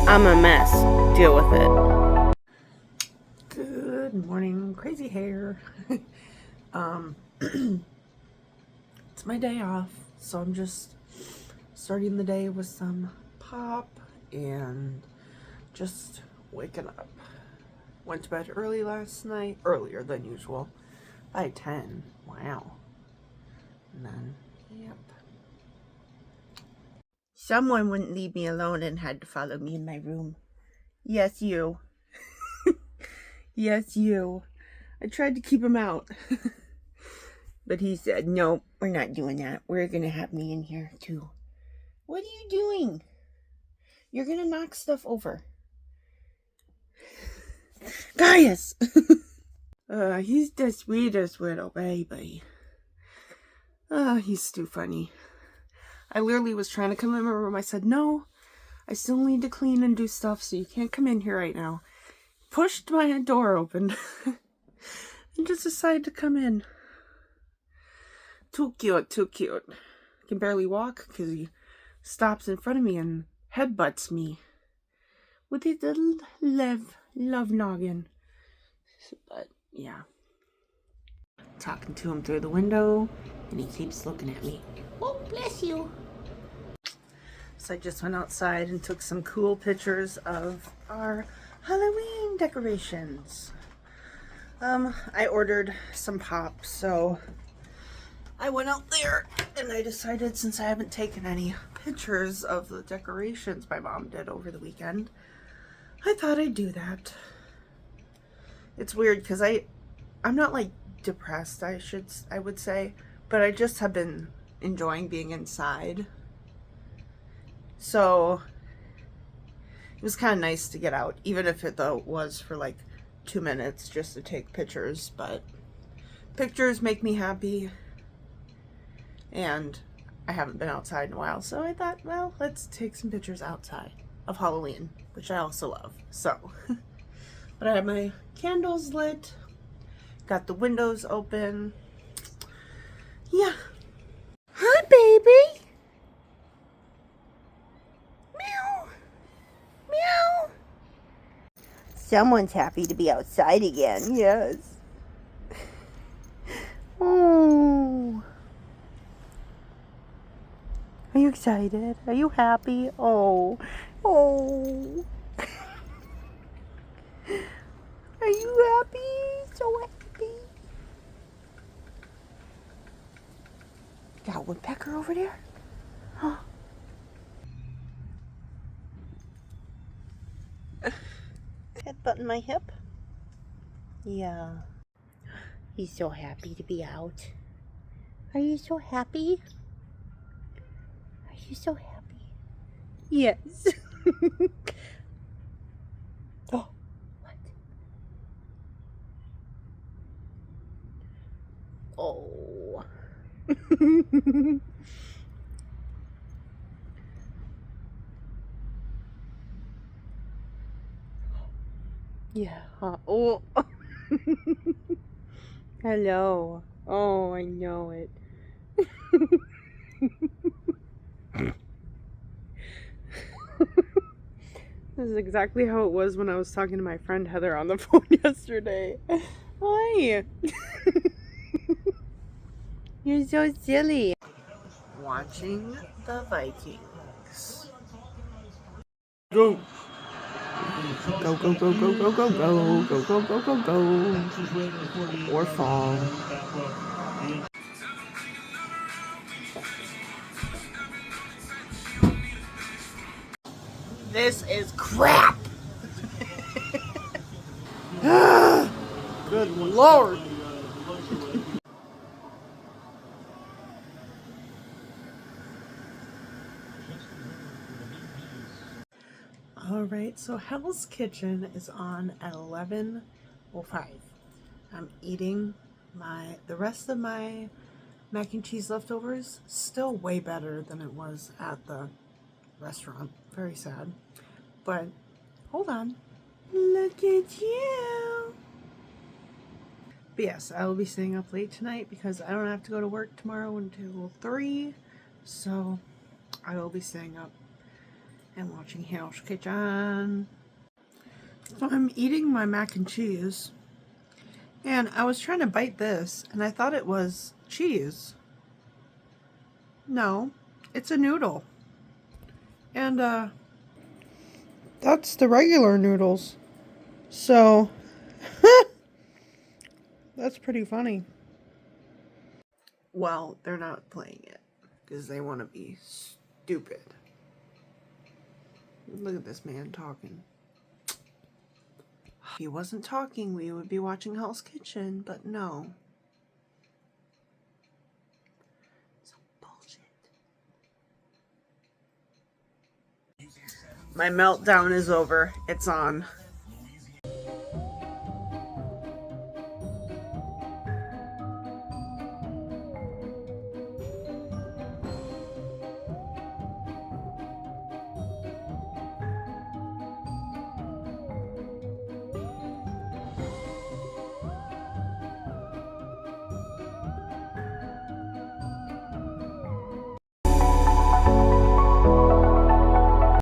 I'm a mess. Deal with it. Good morning, crazy hair. It's my day off, so I'm just starting the day with some pop and just waking up. Went to bed early last night, earlier than usual, by 10. Wow. And then, yep. Someone wouldn't leave me alone and had to follow me in my room. Yes, you. Yes, you. I tried to keep him out. But he said, no, we're not doing that. We're going to have me in here, too. What are you doing? You're going to knock stuff over. Gaius! He's the sweetest little baby. He's too funny. I literally was trying to come in my room. I said, no, I still need to clean and do stuff, so you can't come in here right now. Pushed my door open and just decided to come in. Too cute, too cute. Can barely walk because he stops in front of me and headbutts me with his little love noggin. But yeah, talking to him through the window, and he keeps looking at me. Oh, bless you. So I just went outside and took some cool pictures of our Halloween decorations. I ordered some pop, so I went out there and I decided, since I haven't taken any pictures of the decorations my mom did over the weekend, I thought I'd do that. It's weird because I'm not like depressed, I would say, but I just have been enjoying being inside. So it was kind of nice to get out, even if it though was for like 2 minutes just to take pictures. But pictures make me happy, and I haven't been outside in a while, so I thought, well, let's take some pictures outside of Halloween, which I also love. So, but I have my candles lit, got the windows open. Yeah. Hi, baby. Meow. Meow. Someone's happy to be outside again, yes. Oh. Are you excited? Are you happy? Oh. Oh. Are you happy? So happy. Got a woodpecker over there? Huh? Headbutting my hip? Yeah. He's so happy to be out. Are you so happy? Are you so happy? Yes. Oh, what? Oh. Yeah. Oh. Hello. Oh, I know it. This is exactly how it was when I was talking to my friend Heather on the phone yesterday. Hi. You're so silly. Watching the Vikings. Go. Go, go, go, go, go, go, go, go, go, go, go, go. Or fall. This is crap. Good Lord. Alright, so Hell's Kitchen is on at 11:05. I'm eating the rest of my mac and cheese leftovers. Still way better than it was at the restaurant. Very sad. But hold on. Look at you. But yes, I will be staying up late tonight because I don't have to go to work tomorrow until 3. So I will be staying up and watching Hell's Kitchen. So I'm eating my mac and cheese, and I was trying to bite this, and I thought it was cheese. No, it's a noodle. And that's the regular noodles. So that's pretty funny. Well, they're not playing it because they want to be stupid. Look at this man talking. If he wasn't talking, we would be watching Hell's Kitchen, but no. Some bullshit. My meltdown is over. It's on.